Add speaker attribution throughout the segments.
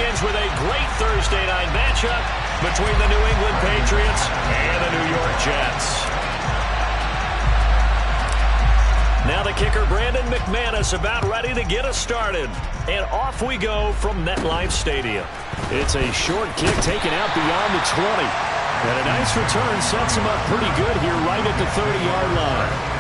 Speaker 1: begins with a great Thursday night matchup between the New England Patriots and the New York Jets. Now the kicker, Brandon McManus, about ready to get us started. And off we go from MetLife Stadium.
Speaker 2: It's a short kick taken out beyond the 20. And a nice return sets him up pretty good here right at the 30-yard line.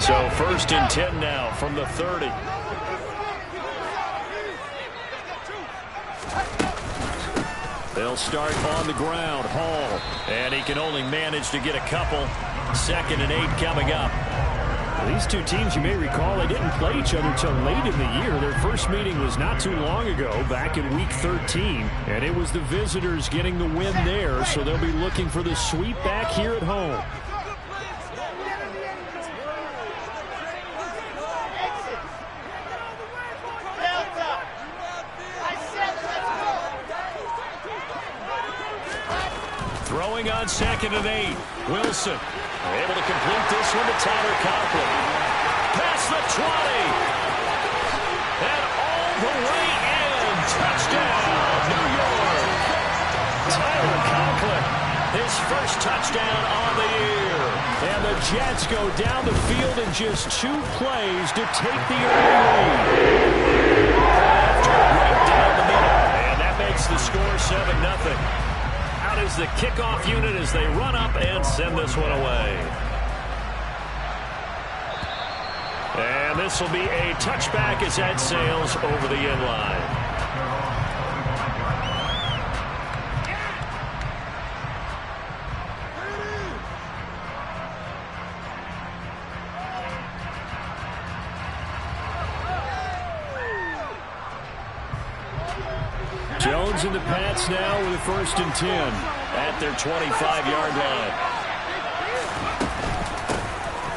Speaker 2: So first and 10 now from the 30. They'll start on the ground. Hall. And he can only manage to get a couple. 2nd and 8 coming up. These two teams, you may recall, they didn't play each other till late in the year. Their first meeting was not too long ago, back in Week 13. And it was the visitors getting the win there, so they'll be looking for the sweep back here at home. Throwing on 2nd and 8. Wilson able to complete this one to Tyler Conklin. Past the 20. And all the way in. Touchdown, New York. Tyler Conklin, his first touchdown on the year. And the Jets go down the field in just 2 plays to take the early lead. After right down the middle. And that makes the score 7-0. Out is the kickoff unit as they run up and send this one away. And this will be a touchback as that sails over the end line. Jones in the Pats now with a 1st and 10 at their 25-yard line.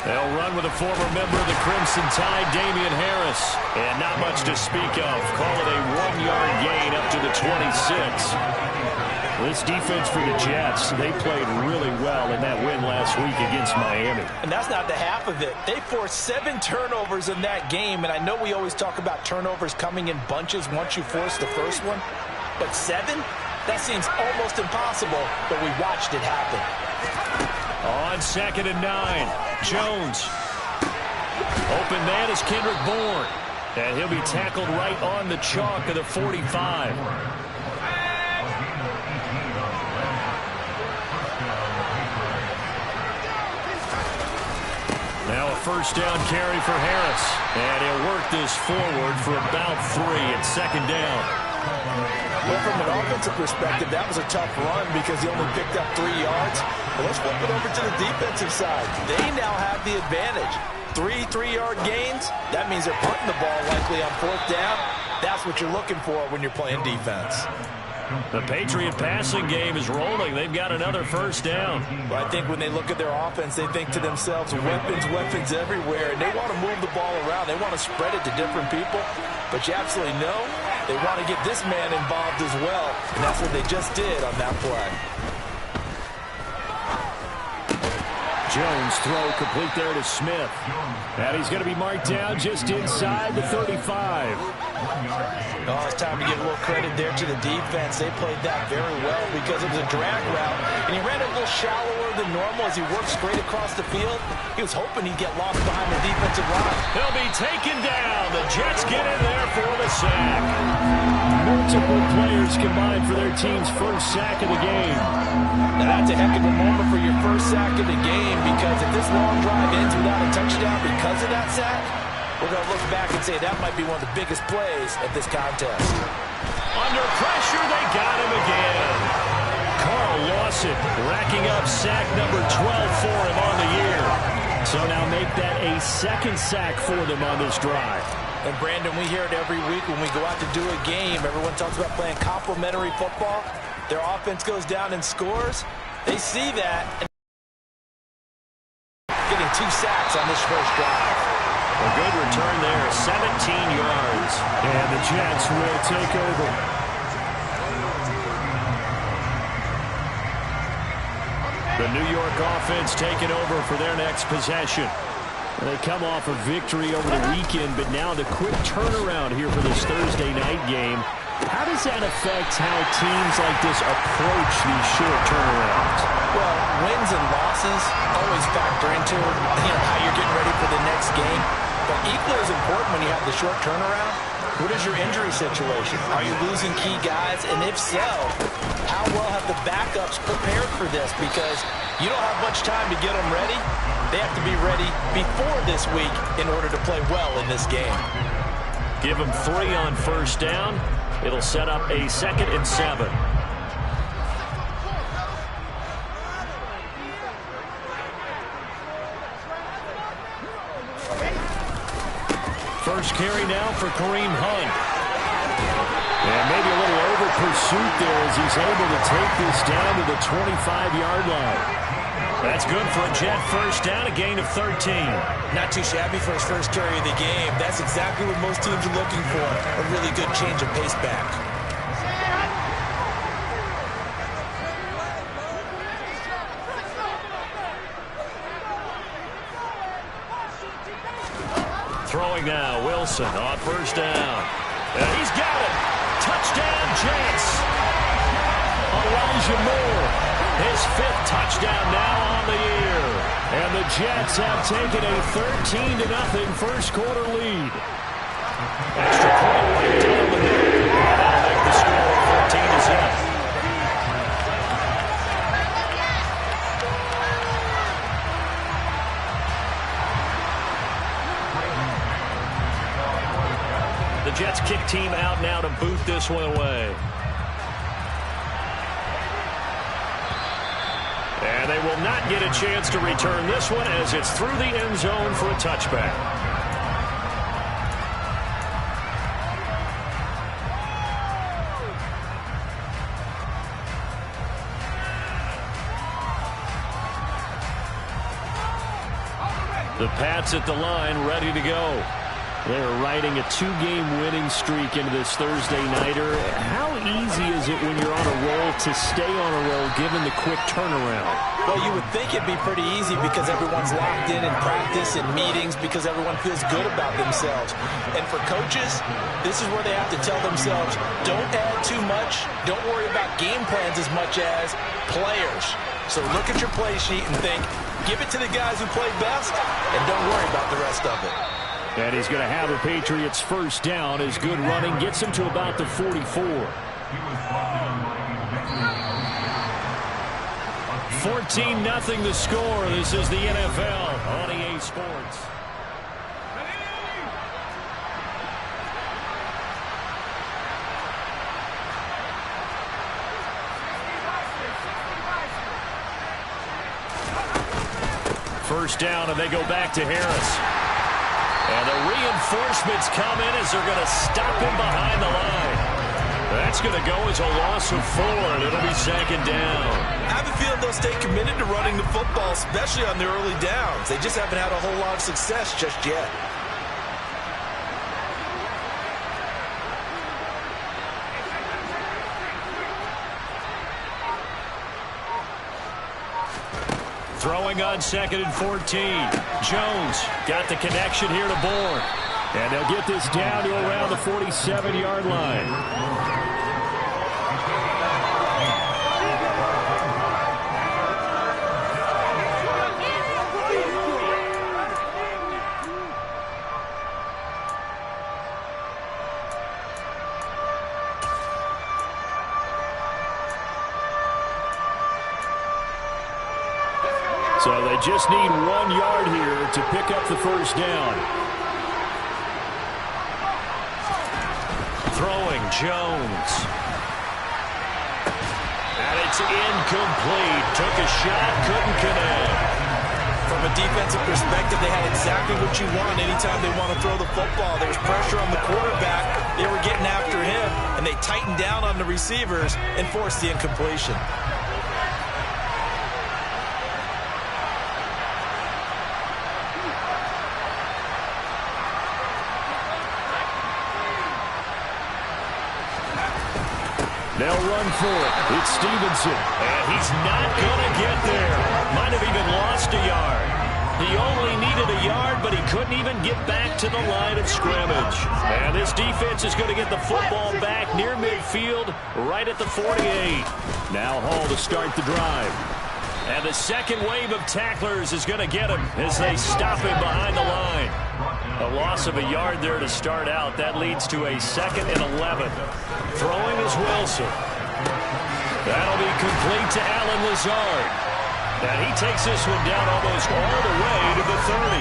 Speaker 2: They'll run with a former member of the Crimson Tide, Damian Harris. And not much to speak of. Call it a 1-yard gain up to the 26. This defense for the Jets, they played really well in that win last week against Miami.
Speaker 3: And that's not the half of it. They forced 7 turnovers in that game. And I know we always talk about turnovers coming in bunches once you force the first one. But 7? That seems almost impossible, but we watched it happen.
Speaker 1: On 2nd and 9, Jones. Open man is Kendrick Bourne. And he'll be tackled right on the chalk of the 45. Now a 1st down carry for Harris. And he'll work this forward for about 3 at 2nd down.
Speaker 3: Well, from an offensive perspective, that was a tough run because he only picked up 3 yards. But let's flip it over to the defensive side. They now have the advantage. 3 3-yard gains. That means they're punting the ball likely on 4th down. That's what you're looking for when you're playing defense.
Speaker 1: The Patriot passing game is rolling. They've got another 1st down.
Speaker 3: Well, I think when they look at their offense, they think to themselves, weapons everywhere. And they want to move the ball around. They want to spread it to different people. But you absolutely know they want to get this man involved as well. And that's what they just did on that play.
Speaker 2: Jones throw complete there to Smith. And he's going to be marked down just inside the 35.
Speaker 3: Oh, it's time to give a little credit there to the defense. They played that very well because it was a drag route. And he ran it a little shallower than normal as he worked straight across the field. He was hoping he'd get lost behind the defensive line.
Speaker 1: He'll be taken down. The Jets get in there for the sack.
Speaker 2: Multiple players combined for their team's 1st sack of the game.
Speaker 3: Now that's a heck of a moment for your 1st sack of the game because if this long drive ends without a touchdown because of that sack, we're going to look back and say that might be one of the biggest plays of this contest.
Speaker 1: Under pressure, they got him again. Carl Lawson racking up sack number 12 for him on the year. So now make that a 2nd sack for them on this drive.
Speaker 3: And Brandon, we hear it every week when we go out to do a game. Everyone talks about playing complementary football. Their offense goes down and scores. They see that and getting 2 sacks on this 1st drive.
Speaker 1: A good return there, 17 yards.
Speaker 2: And the Jets will take over.
Speaker 1: New York offense taking over for their next possession. And they come off a victory over the weekend, but now the quick turnaround here for this Thursday night game. How does that affect how teams like this approach these short turnarounds?
Speaker 3: Well, wins and losses always factor into how you're getting ready for the next game. But equally as important when you have the short turnaround, what is your injury situation? Are you losing key guys? And if so, how well have the backups prepared for this? Because you don't have much time to get them ready. They have to be ready before this week in order to play well in this game.
Speaker 1: Give them 3 on first down. It'll set up a 2nd and 7. First carry now for Kareem Hunt. And maybe a little over pursuit there as he's able to take this down to the 25-yard line. That's good for a Jet first down, a gain of 13.
Speaker 3: Not too shabby for his first carry of the game. That's exactly what most teams are looking for, a really good change of pace back.
Speaker 1: Throwing now, Wilson on first down. And he's got it. Touchdown, Jets. Elijah Moore, his 5th touchdown now on the year. And the Jets have taken a 13-0 first quarter lead. Extra point right down the middle. That'll make the score 14-0. The Jets kick team out now to boot this one away. And they will not get a chance to return this one as it's through the end zone for a touchback. The Pats at the line, ready to go. They're riding a 2-game winning streak into this Thursday nighter. How easy is it when you're on a roll to stay on a roll given the quick turnaround?
Speaker 3: Well, you would think it'd be pretty easy because everyone's locked in practice and meetings because everyone feels good about themselves. And for coaches, this is where they have to tell themselves, don't add too much. Don't worry about game plans as much as players. So look at your play sheet and think, give it to the guys who play best and don't worry about the rest of it.
Speaker 1: And he's going to have the Patriots first down. His good running gets him to about the 44. 14-0 the score. This is the NFL on EA Sports. First down, and they go back to Harris. And the reinforcements come in as they're going to stop him behind the line. That's going to go as a loss of 4, and it'll be 2nd down.
Speaker 3: I have a feeling they'll stay committed to running the football, especially on the early downs. They just haven't had a whole lot of success just yet.
Speaker 1: Throwing on 2nd and 14. Jones got the connection here to Bourne. And they'll get this down to around the 47-yard line. So they just need 1 yard here to pick up the first down. Throwing, Jones. And it's incomplete. Took a shot, couldn't connect.
Speaker 3: From a defensive perspective, they had exactly what you want anytime they want to throw the football. There was pressure on the quarterback. They were getting after him, and they tightened down on the receivers and forced the incompletion.
Speaker 1: They'll run for it. It's Stevenson.
Speaker 2: And he's not going to get there. Might have even lost a yard. He only needed a yard, but he couldn't even get back to the line of scrimmage. And this defense is going to get the football back near midfield, right at the 48.
Speaker 1: Now Hall to start the drive.
Speaker 2: And the second wave of tacklers is going to get him as they stop him behind the line. A loss of a yard there to start out. That leads to a 2nd and 11. Throwing is Wilson. That'll be complete to Alan Lazard. And he takes this one down almost all the way to the 30.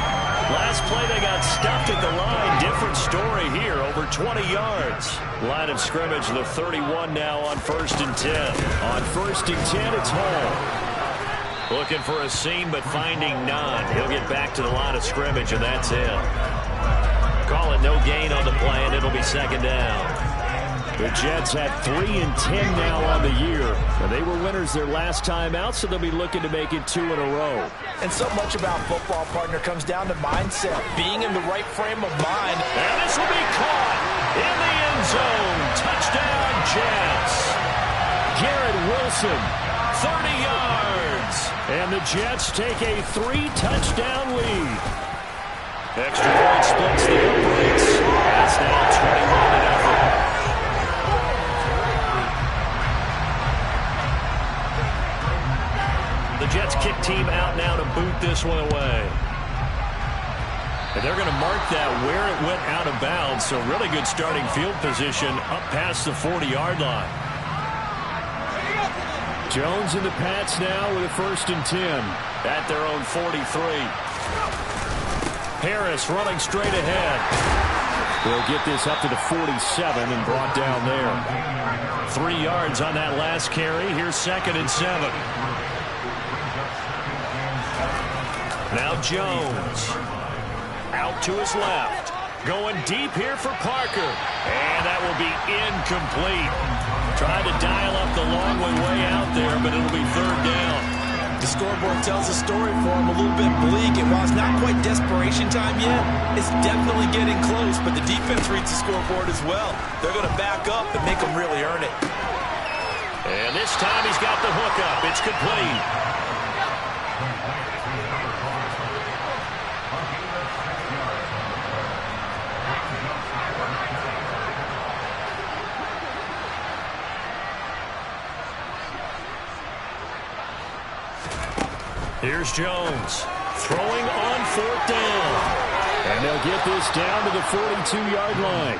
Speaker 2: Last play they got stuffed at the line. Different story here, over 20 yards. Line of scrimmage, the 31 now on 1st and 10.
Speaker 1: On 1st and 10, it's Hall.
Speaker 2: Looking for a seam, but finding none. He'll get back to the line of scrimmage, and that's it. Call it no gain on the play, and it'll be 2nd down.
Speaker 1: The Jets have 3 and 10 now on the year. And they were winners their last time out, so they'll be looking to make it 2 in a row.
Speaker 3: And so much about football, partner, comes down to mindset, being in the right frame of mind.
Speaker 2: And this will be caught in the end zone. Touchdown, Jets.
Speaker 1: Garrett Wilson,
Speaker 2: 30 yards.
Speaker 1: And the Jets take a 3-touchdown lead.
Speaker 2: Extra point splits the uprights. That's now 21-0. The Jets kick team out now to boot this one away. And they're going to mark that where it went out of bounds. So really good starting field position up past the 40-yard line.
Speaker 1: Jones in the Pats now with a 1st and 10.
Speaker 2: At their own 43. Harris running straight ahead.
Speaker 1: They'll get this up to the 47 and brought down there.
Speaker 2: 3 yards on that last carry. Here's 2nd and 7. Now Jones. Out to his left. Going deep here for Parker. And that will be incomplete. Tried to dial up the long way out there, but it'll be 3rd down.
Speaker 3: The scoreboard tells a story for him, a little bit bleak. And while it's not quite desperation time yet, it's definitely getting close. But the defense reads the scoreboard as well. They're going to back up and make them really earn it.
Speaker 2: And this time he's got the hook up. It's complete. Here's Jones throwing on 4th down.
Speaker 1: And they'll get this down to the 42-yard line.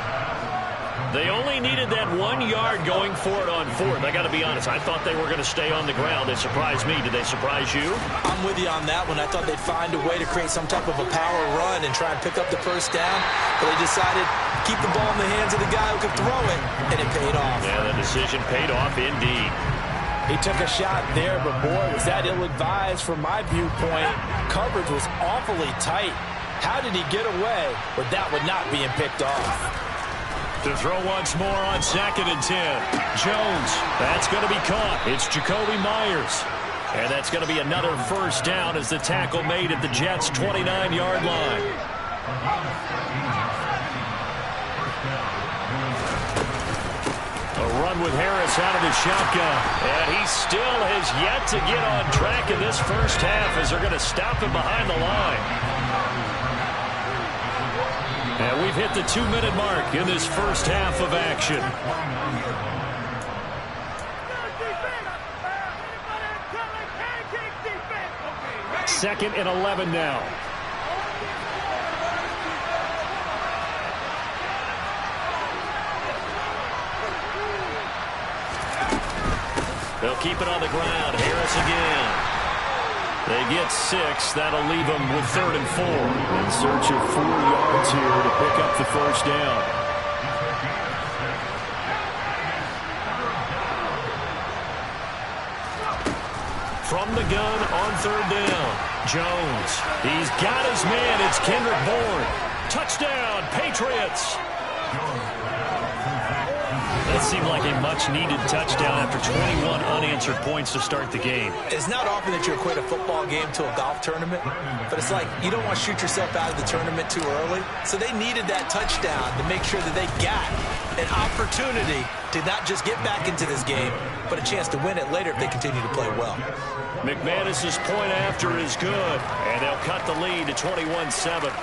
Speaker 2: They only needed that 1 yard going for it on 4th. I got to be honest, I thought they were going to stay on the ground. They surprised me. Did they surprise you?
Speaker 3: I'm with you on that one. I thought they'd find a way to create some type of a power run and try and pick up the 1st down. But they decided to keep the ball in the hands of the guy who could throw it, and it paid off.
Speaker 2: Yeah, the decision paid off indeed.
Speaker 3: He took a shot there, but boy, was that ill-advised from my viewpoint. Coverage was awfully tight. How did he get away with that one not being picked off?
Speaker 2: To throw once more on 2nd and 10. Jones, that's going to be caught. It's Jacoby Myers. And that's going to be another 1st down as the tackle made at the Jets' 29-yard line. A run with Harris out of the shotgun. And he still has yet to get on track in this 1st half as they're going to stop him behind the line. And we've hit the 2-minute mark in this 1st half of action.
Speaker 1: 2nd and 11 now.
Speaker 2: They'll keep it on the ground. Harris again. They get 6. That'll leave them with 3rd and 4.
Speaker 1: In search of 4 yards here to pick up the 1st down.
Speaker 2: From the gun on 3rd down. Jones. He's got his man. It's Kendrick Bourne. Touchdown, Patriots. The
Speaker 1: That seemed like a much-needed touchdown after 21 unanswered points to start the game.
Speaker 3: It's not often that you equate a football game to a golf tournament, but it's like you don't want to shoot yourself out of the tournament too early. So they needed that touchdown to make sure that they got an opportunity to not just get back into this game, but a chance to win it later if they continue to play well.
Speaker 1: McManus's point after is good, and they'll cut the lead to 21-7.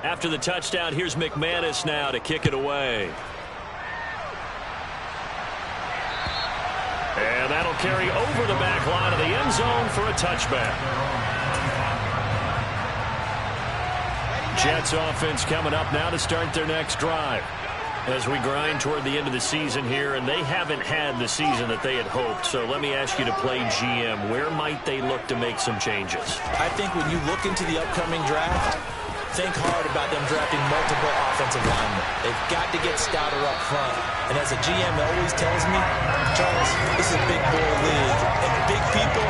Speaker 1: After the touchdown, here's McManus now to kick it away. And that'll carry over the back line of the end zone for a touchback. Jets offense coming up now to start their next drive. As we grind toward the end of the season here, and they haven't had the season that they had hoped. So let me ask you to play GM. Where might they look to make some changes?
Speaker 3: I think when you look into the upcoming draft, think hard about them drafting multiple offensive linemen. They've got to get stouter up front. And as a GM always tells me, Charles, this is a big boy league, and big people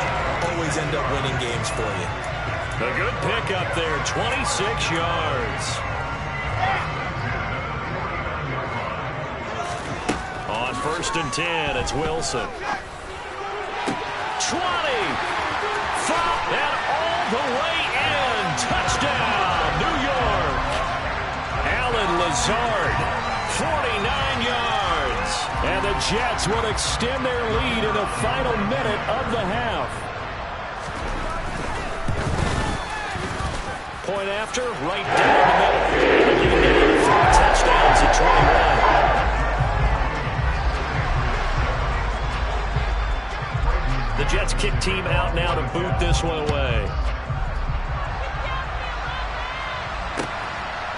Speaker 3: always end up winning games for you.
Speaker 1: A good pick up there, 26 yards. On 1st and 10, it's Wilson. 20. And all the way in. Touchdown, New York. Allen Lazard, 49 yards. And the Jets will extend their lead in the final minute of the half. Point after, right down the middle. 3 touchdowns at 21. The Jets kick team out now to boot this one away.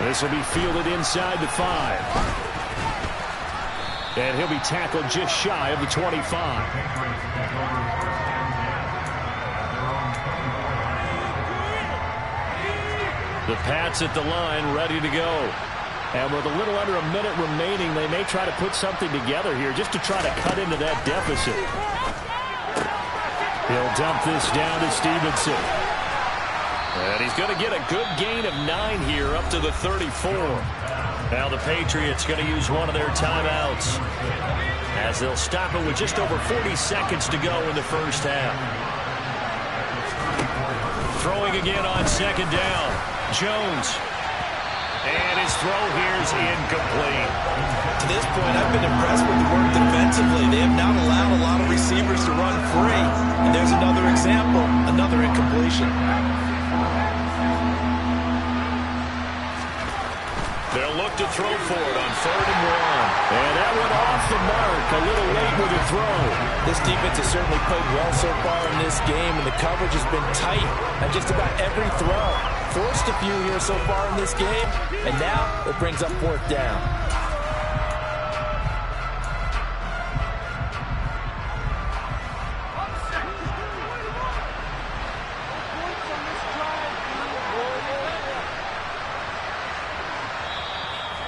Speaker 1: This will be fielded inside the 5. And he'll be tackled just shy of the 25. The Pats at the line ready to go. And with a little under a minute remaining, they may try to put something together here just to try to cut into that deficit. He'll dump this down to Stevenson. And he's going to get a good gain of 9 here up to the 34. Now the Patriots going to use one of their timeouts as they'll stop it with just over 40 seconds to go in the first half. Throwing again on 2nd down. Jones. And his throw here's incomplete.
Speaker 3: To this point, I've been impressed with the work defensively. They have not allowed a lot of receivers to run free. And there's another example, another incompletion.
Speaker 1: They'll look to throw for it on 3rd and 1. And that went off the mark. A little late with the throw.
Speaker 3: This defense has certainly played well so far in this game, and the coverage has been tight on just about every throw. Forced a few here so far in this game, and now it brings up 4th down.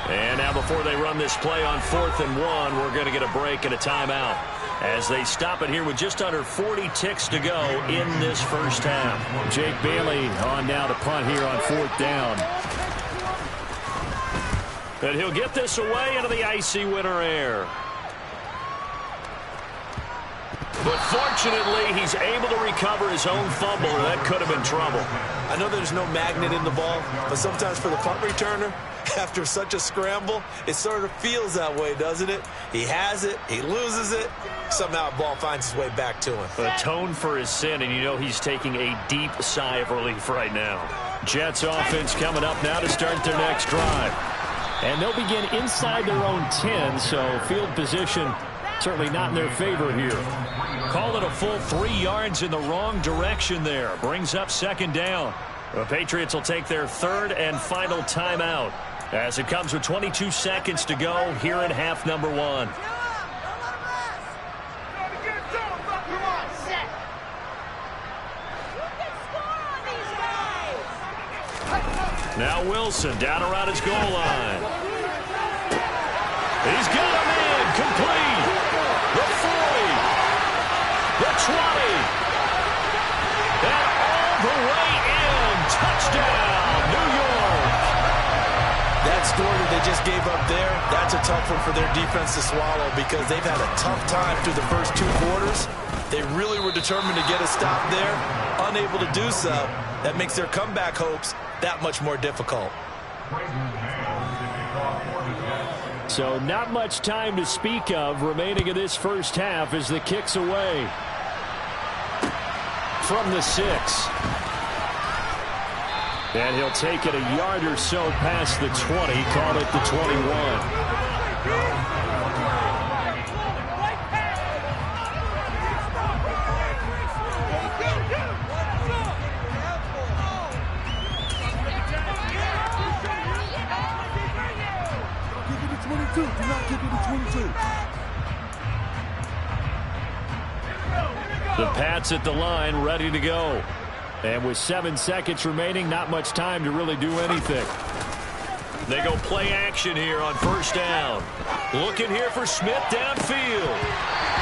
Speaker 1: And now before they run this play on 4th and 1, we're going to get a break and a timeout as they stop it here with just under 40 ticks to go in this first half. Jake Bailey on now to punt here on 4th down. And he'll get this away into the icy winter air. But fortunately, he's able to recover his own fumble, or that could have been trouble.
Speaker 3: I know there's no magnet in the ball, but sometimes for the punt returner, after such a scramble, it sort of feels that way, doesn't it? He has it, he loses it, somehow the ball finds its way back to him.
Speaker 1: Atone for his sin, and you know he's taking a deep sigh of relief right now. Jets offense coming up now to start their next drive. And they'll begin inside their own 10, so field position certainly not in their favor here. Call it a full 3 yards in the wrong direction there. Brings up 2nd down. The Patriots will take their 3rd and final timeout as it comes with 22 seconds to go here in half number 1. Now Wilson down around his goal line. He's got him complete. The 40. The 20. And all the way in. Touchdown, New York.
Speaker 3: That score that they just gave up there, that's a tough one for their defense to swallow because they've had a tough time through the first 2 quarters. They really were determined to get a stop there, unable to do so. That makes their comeback hopes that much more difficult.
Speaker 1: So not much time to speak of remaining in this first half as the kick's away. From the 6. And he'll take it a yard or so past the 20, call it the 21.
Speaker 2: Do not give it to 22.
Speaker 1: The Pats at the line, ready to go. And with 7 seconds remaining, not much time to really do anything. They go play action here on first down. Looking here for Smith downfield.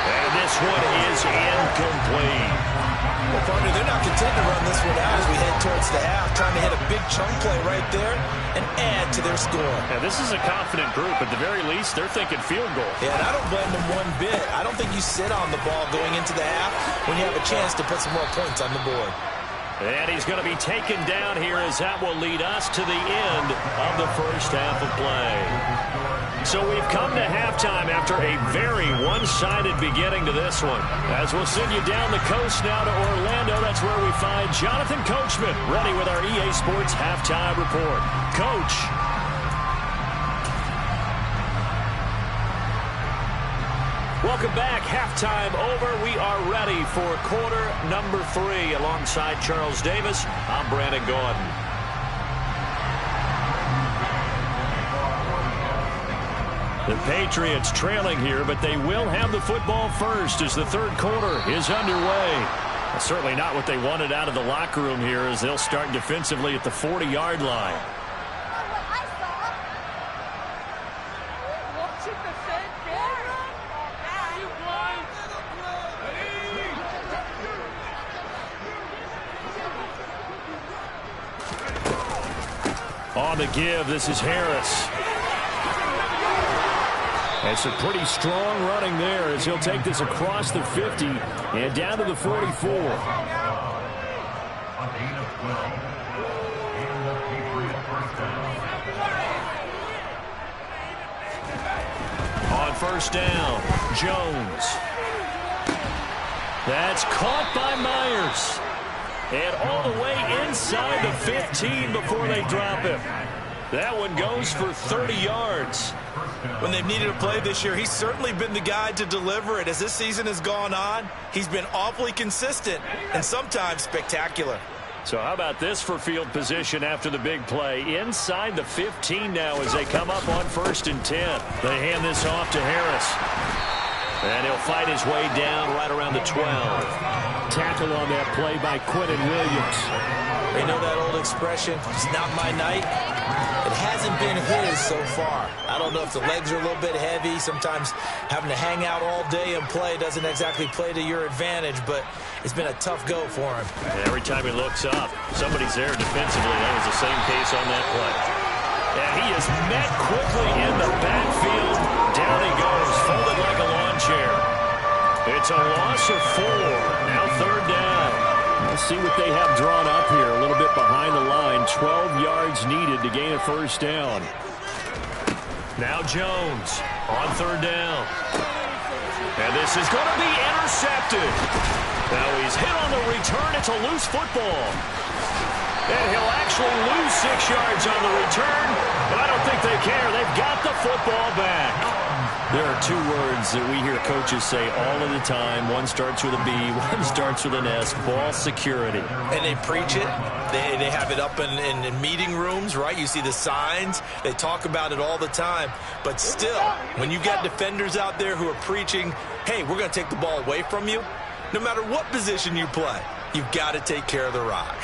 Speaker 1: And this one is incomplete.
Speaker 3: Well, partner, they're not content to run this one out as we head towards the half, trying to hit a big chunk play right there and add to their score.
Speaker 1: Yeah, this is a confident group. At the very least, they're thinking field goal.
Speaker 3: Yeah, and I don't blame them one bit. I don't think you sit on the ball going into the half when you have a chance to put some more points on the board.
Speaker 1: And he's going to be taken down here as that will lead us to the end of the first half of play. So we've come to halftime after a very one-sided beginning to this one. As we'll send you down the coast now to Orlando, that's where we find Jonathan Coachman ready with our EA Sports Halftime Report. Coach. Welcome back. Halftime over. We are ready for quarter number 3. Alongside Charles Davis, I'm Brandon Gordon. The Patriots trailing here, but they will have the football first as the third quarter is underway. Certainly not what they wanted out of the locker room here as they'll start defensively at the 40-yard line. On the give, this is Harris. And some pretty strong running there as he'll take this across the 50 and down to the 44. On first down, Jones. That's caught by Myers. And all the way inside the 15 before they drop him. That one goes for 30 yards.
Speaker 3: When they've needed a play this year, he's certainly been the guy to deliver it. As this season has gone on, he's been awfully consistent and sometimes spectacular.
Speaker 1: So how about this for field position after the big play? Inside the 15 now as they come up on 1st and 10. They hand this off to Harris. And he'll fight his way down right around the 12. Tackle on that play by Quentin Williams.
Speaker 3: They know that old expression, it's not my night. It hasn't been his so far. I don't know if the legs are a little bit heavy. Sometimes having to hang out all day and play doesn't exactly play to your advantage, but it's been a tough go for him.
Speaker 1: And every time he looks up, somebody's there defensively. That was the same case on that play. And he is met quickly in the backfield. Down he goes, folded like a lawn chair. It's a loss of 4. Now 3rd down. Let's see what they have drawn up here. A little bit behind the line. 12 yards needed to gain a first down. Now Jones on 3rd down. And this is going to be intercepted. Now he's hit on the return. It's a loose football. And he'll actually lose 6 yards on the return. But I don't think they care. They've got the football back. There are 2 words that we hear coaches say all of the time. One starts with a B, one starts with an S, ball security.
Speaker 3: And they preach it. They have it up in meeting rooms, right? You see the signs. They talk about it all the time. But still, when you got defenders out there who are preaching, hey, we're going to take the ball away from you, no matter what position you play, you've got to take care of the rock.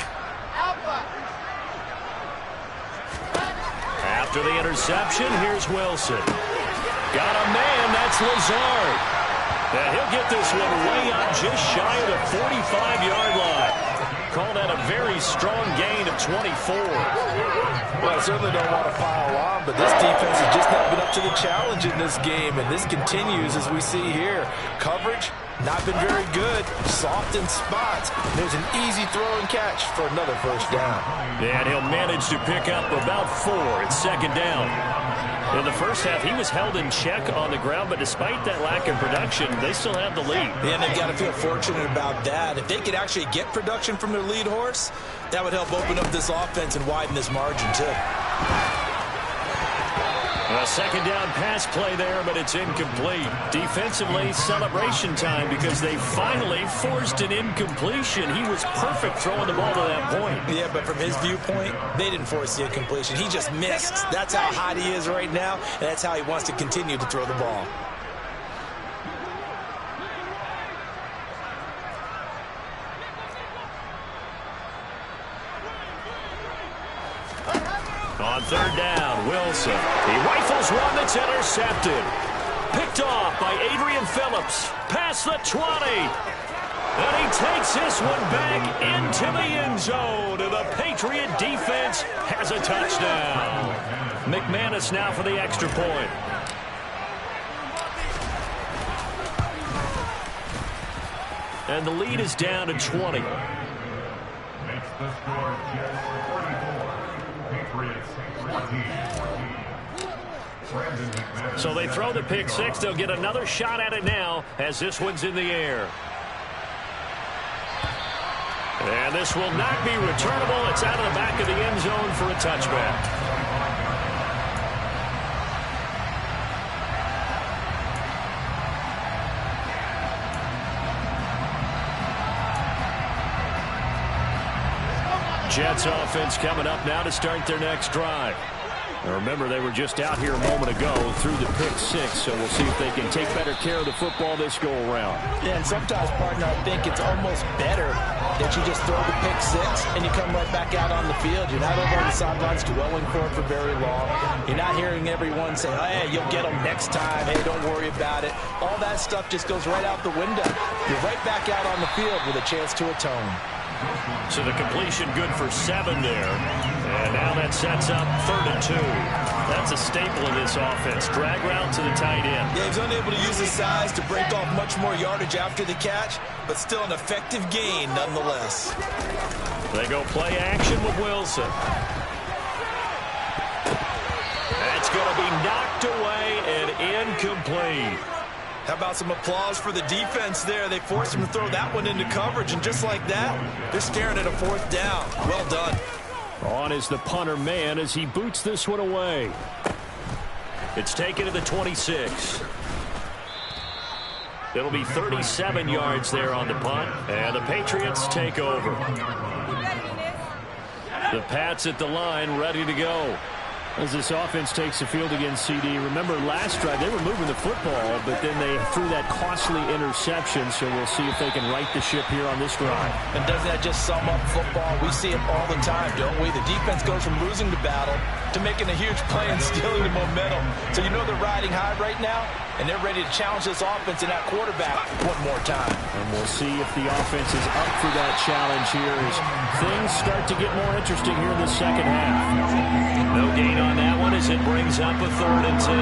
Speaker 1: After the interception, here's Wilson. Got a man, that's Lazard. And he'll get this one way up just shy of the 45-yard line. Call that a very strong gain of 24.
Speaker 3: Well, I certainly don't want to pile on, but this defense has just not been up to the challenge in this game, and this continues as we see here. Coverage, not been very good. Soft in spots. There's an easy throw and catch for another first down.
Speaker 1: And he'll manage to pick up about 4 at second down. In the first half, he was held in check on the ground, but despite that lack of production, they still have the lead.
Speaker 3: Yeah, and they've got to feel fortunate about that. If they could actually get production from their lead horse, that would help open up this offense and widen this margin, too.
Speaker 1: A second down pass play there, but it's incomplete. Defensively, celebration time because they finally forced an incompletion. He was perfect throwing the ball to that point.
Speaker 3: Yeah, but from his viewpoint, they didn't force the incompletion. He just missed. That's how hot he is right now, and that's how he wants to continue to throw the ball.
Speaker 1: On third down, Wilson. He rifles one that's intercepted. Picked off by Adrian Phillips. Past the 20. And he takes this one back into the end zone. And the Patriot defense has a touchdown. McManus now for the extra point. And the lead is down to 20.
Speaker 4: Makes the score Jets 34, Patriots 20.
Speaker 1: So they throw the pick six. They'll get another shot at it now as this one's in the air. And this will not be returnable. It's out of the back of the end zone for a touchback. Jets offense coming up now to start their next drive. Now remember, they were just out here a moment ago through the pick six, so we'll see if they can take better care of the football this go-around.
Speaker 3: Yeah, and sometimes, partner, I think it's almost better that you just throw the pick six and you come right back out on the field. You're not over on the sidelines dwelling for it for very long. You're not hearing everyone say, oh, hey, you'll get them next time. Hey, don't worry about it. All that stuff just goes right out the window. You're right back out on the field with a chance to atone.
Speaker 1: So the completion good for 7 there. And now that sets up 3rd and 2. That's a staple of this offense. Drag route to the tight end.
Speaker 3: Yeah, he's unable to use his size to break off much more yardage after the catch, but still an effective gain nonetheless.
Speaker 1: They go play action with Wilson. That's going to be knocked away and incomplete.
Speaker 3: How about some applause for the defense there? They forced him to throw that one into coverage, and just like that, they're staring at a 4th down. Well done.
Speaker 1: On is the punter man as he boots this one away. It's taken to the 26. It'll be 37 yards there on the punt, and the Patriots take over. The Pats at the line ready to go. As this offense takes the field against CD. Remember, last drive, they were moving the football, but then they threw that costly interception, so we'll see if they can right the ship here on this drive.
Speaker 3: And doesn't that just sum up football? We see it all the time, don't we? The defense goes from losing the battle to making a huge play and stealing the momentum. So you know they're riding high right now, and they're ready to challenge this offense and that quarterback one more time.
Speaker 1: And we'll see if the offense is up for that challenge here as things start to get more interesting here in the second half. No gain on that one as it brings up a 3rd and 10.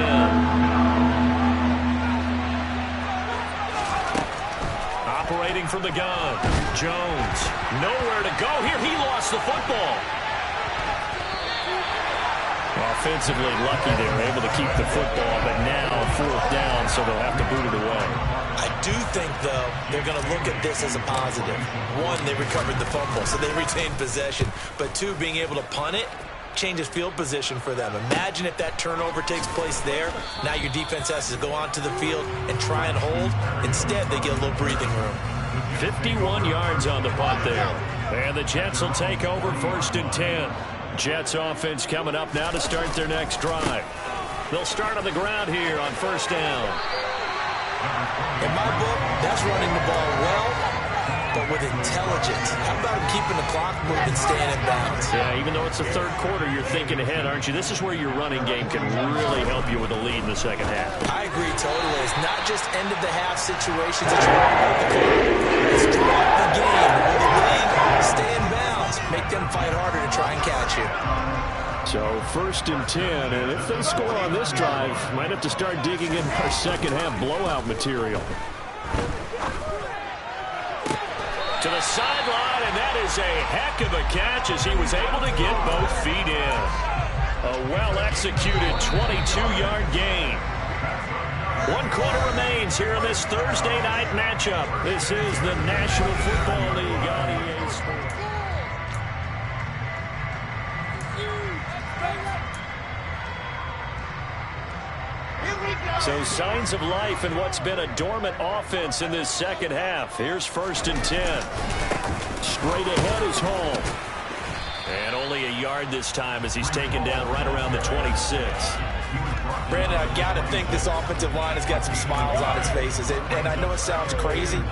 Speaker 1: Operating from the gun. Jones. Nowhere to go here. He lost the football. Offensively lucky they were able to keep the football, but now 4th down, so they'll have to boot it away.
Speaker 3: I do think, though, they're going to look at this as a positive. 1, they recovered the fumble, so they retained possession. But 2, being able to punt it changes field position for them. Imagine if that turnover takes place there. Now your defense has to go onto the field and try and hold. Instead, they get a little breathing room.
Speaker 1: 51 yards on the punt there. And the Jets will take over 1st and 10. Jets offense coming up now to start their next drive. They'll start on the ground here on 1st down.
Speaker 3: In my book, that's running the ball well, but with intelligence. How about him keeping the clock moving, staying in bounds?
Speaker 1: Yeah, even though it's the third quarter, you're thinking ahead, aren't you? This is where your running game can really help you with a lead in the second half.
Speaker 3: I agree totally. It's not just end-of-the-half situations that you want to make the clock. It's throughout the game. With the lead, stay in bounds. Make them fight harder to try and catch you.
Speaker 1: So 1st and 10, and if they score on this drive, might have to start digging in our second half blowout material. To the sideline, and that is a heck of a catch as he was able to get both feet in. A well-executed 22-yard gain. 1 quarter remains here in this Thursday night matchup. This is the National Football League on EA Sports. So signs of life in what's been a dormant offense in this second half. Here's 1st and 10. Straight ahead is home. And only a yard this time as he's taken down right around the 26.
Speaker 3: Brandon, I've got to think this offensive line has got some smiles on its faces. And I know it sounds crazy,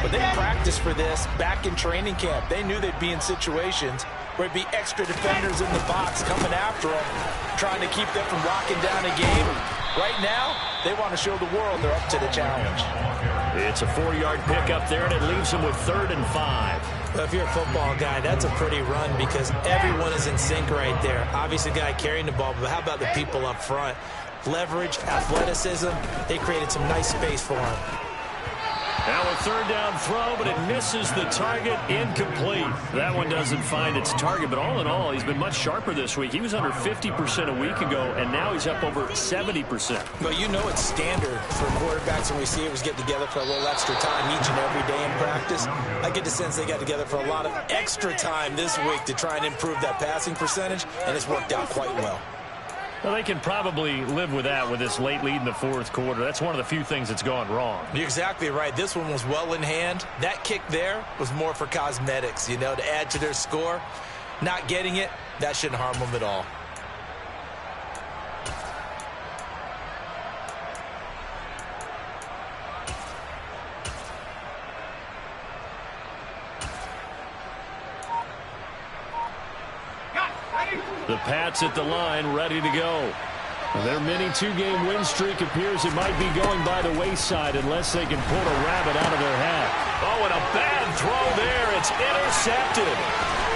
Speaker 3: but they practiced for this back in training camp. They knew they'd be in situations where it'd be extra defenders in the box coming after them, trying to keep them from locking down a game. Right now, they want to show the world they're up to the challenge.
Speaker 1: It's a 4-yard pickup there, and it leaves them with 3rd and 5.
Speaker 3: Well, if you're a football guy, that's a pretty run because everyone is in sync right there. Obviously, the guy carrying the ball, but how about the people up front? Leverage, athleticism, they created some nice space for him.
Speaker 1: Now a 3rd down throw, but it misses the target, incomplete. That one doesn't find its target, but all in all, he's been much sharper this week. He was under 50% a week ago, and now he's up over 70%.
Speaker 3: Well, you know it's standard for quarterbacks and receivers get together for a little extra time each and every day in practice. I get the sense they got together for a lot of extra time this week to try and improve that passing percentage, and it's worked out quite well.
Speaker 1: Well, they can probably live with that with this late lead in the 4th quarter. That's one of the few things that's gone wrong.
Speaker 3: You're exactly right. This one was well in hand. That kick there was more for cosmetics, you know, to add to their score. Not getting it, that shouldn't harm them at all.
Speaker 1: The Pats at the line, ready to go. Their mini 2-game win streak appears it might be going by the wayside unless they can pull a rabbit out of their hat. Oh, and a bad throw there. It's intercepted.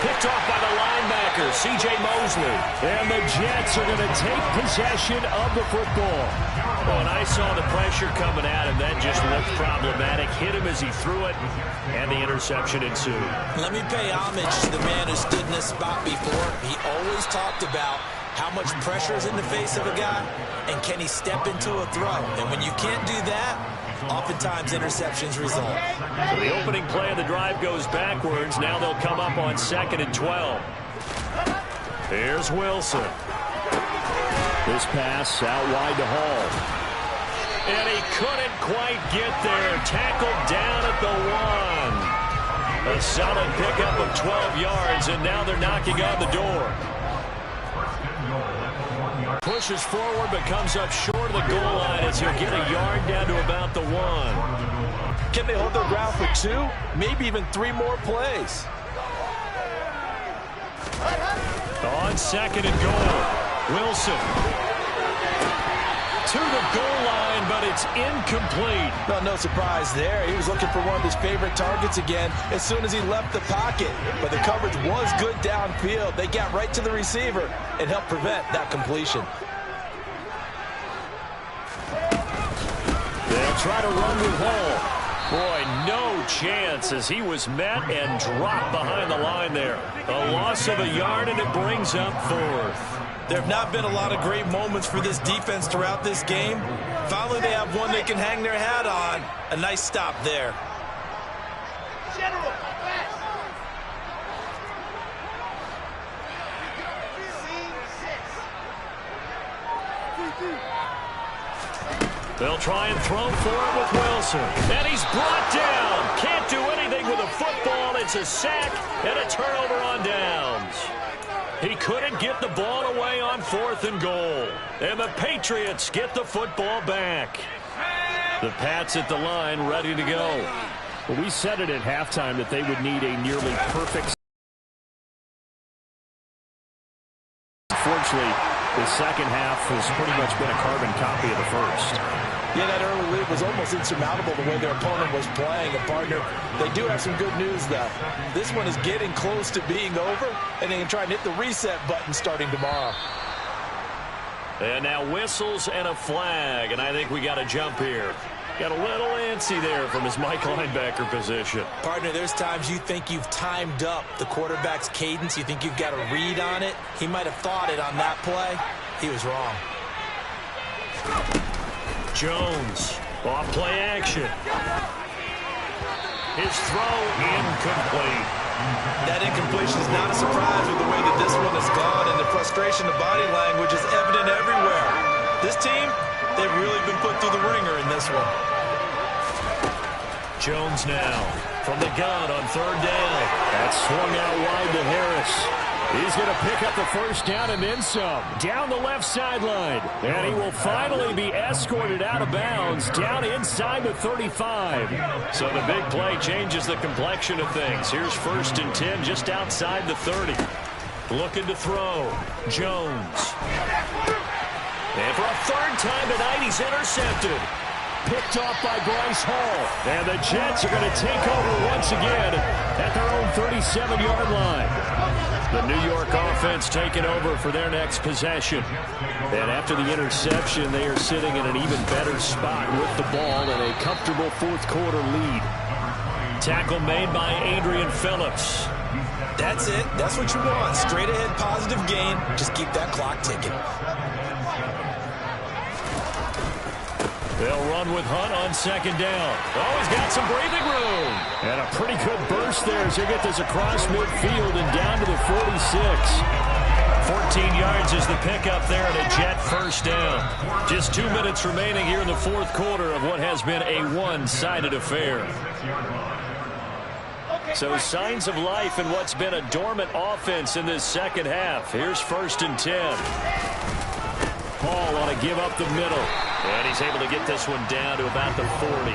Speaker 1: Picked off by the linebacker, C.J. Mosley. And the Jets are going to take possession of the football. Oh, and I saw the pressure coming at him. That just looked problematic. Hit him as he threw it, and the interception ensued.
Speaker 3: Let me pay homage to the man who stood in this spot before. He always talked about how much pressure is in the face of a guy, and can he step into a throw. And when you can't do that, oftentimes interceptions result.
Speaker 1: So the opening play of the drive goes backwards. Now they'll come up on 2nd and 12. Here's Wilson. This pass out wide to Hall. And he couldn't quite get there. Tackled down at the 1. A solid pickup of 12 yards, and now they're knocking on the door. Pushes forward, but comes up short of the goal line as he'll get a yard down to about the 1.
Speaker 3: Can they hold their ground for 2? Maybe even 3 more plays.
Speaker 1: On 2nd and goal, Wilson to the goal line, but it's incomplete.
Speaker 3: Well, no surprise there. He was looking for one of his favorite targets again as soon as he left the pocket. But the coverage was good downfield. They got right to the receiver and helped prevent that completion.
Speaker 1: They'll try to run with Hall. Boy, no chance as he was met and dropped behind the line there. A loss of a yard, and it brings up 4th.
Speaker 3: There have not been a lot of great moments for this defense throughout this game. Finally, they have one they can hang their hat on. A nice stop there.
Speaker 1: They'll try and throw for it with Wilson. And he's brought down. Can't do anything with a football. It's a sack and a turnover on downs. He couldn't get the ball away on 4th and goal. And the Patriots get the football back. The Pats at the line, ready to go. Well, we said it at halftime that they would need a nearly perfect. Unfortunately, the second half has pretty much been a carbon copy of the first.
Speaker 3: Yeah, that early lead was almost insurmountable the way their opponent was playing. And, partner, they do have some good news, though. This one is getting close to being over, and they can try and hit the reset button starting tomorrow.
Speaker 1: And now whistles and a flag, and I think we got a jump here. Got a little antsy there from his Mike linebacker position.
Speaker 3: Partner, there's times you think you've timed up the quarterback's cadence. You think you've got a read on it. He might have thought it on that play. He was wrong.
Speaker 1: Jones, off play action. His throw incomplete.
Speaker 3: That incompletion is not a surprise with the way that this one has gone, and the frustration of body language is evident everywhere. This team, they've really been put through the ringer in this one.
Speaker 1: Jones now from the gun on third down. That's swung out wide to Harris. He's going to pick up the first down and then some. Down the left sideline. And he will finally be escorted out of bounds down inside the 35. So the big play changes the complexion of things. Here's 1st and 10 just outside the 30. Looking to throw. Jones. And for a third time tonight, he's intercepted. Picked off by Bryce Hall. And the Jets are going to take over once again at their own 37-yard line. The New York offense taking over for their next possession. And after the interception, they are sitting in an even better spot with the ball and a comfortable fourth-quarter lead. Tackle made by Adrian Phillips.
Speaker 3: That's it. That's what you want. Straight ahead positive gain. Just keep that clock ticking.
Speaker 1: They'll run with Hunt on second down. Oh, he's got some breathing room. And a pretty good burst there as he'll get this across midfield and down to the 46. 14 yards is the pickup there and a Jet first down. Just 2 minutes remaining here in the fourth quarter of what has been a one-sided affair. So signs of life in what's been a dormant offense in this second half. Here's 1st and 10. Hall on to give up the middle. And he's able to get this one down to about the 40.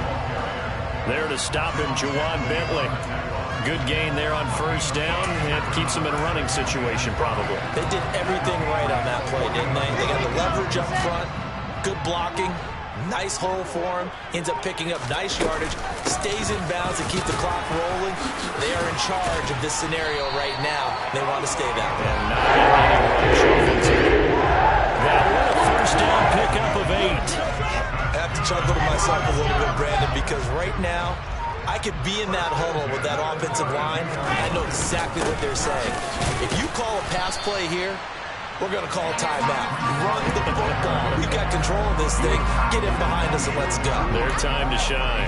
Speaker 1: There to stop him, Juwan Bentley. Good gain there on first down. And keeps him in a running situation, probably.
Speaker 3: They did everything right on that play, didn't they? They got the leverage up front. Good blocking. Nice hole for him. Ends up picking up nice yardage. Stays in bounds to keep the clock rolling. They are in charge of this scenario right now. They want to stay that way.
Speaker 1: And not any rush offensively. That a first down pickup of 8.
Speaker 3: I have to chuckle to myself a little bit, Brandon, because right now I could be in that huddle with that offensive line. I know exactly what they're saying. If you call a pass play here, we're going to call a timeout. Run the football. We've got control of this thing. Get in behind us and let's go.
Speaker 1: Their time to shine.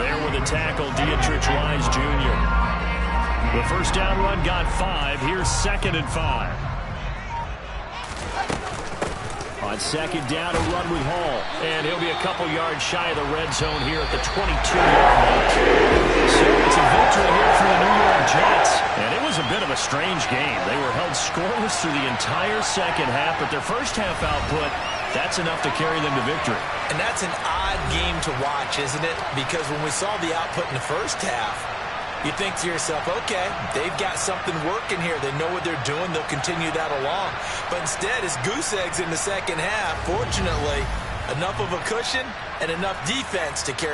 Speaker 1: There with the tackle, Dietrich Wise Jr. The first down run got 5. Here's 2nd and 5. On second down, a run with Hall. And he'll be a couple yards shy of the red zone here at the 22-yard line. So it's a victory here for the New York Jets. And it was a bit of a strange game. They were held scoreless through the entire second half, but their first half output, that's enough to carry them to victory.
Speaker 3: And that's an odd game to watch, isn't it? Because when we saw the output in the first half, you think to yourself, okay, they've got something working here. They know what they're doing. They'll continue that along. But instead, it's goose eggs in the second half. Fortunately, enough of a cushion and enough defense to carry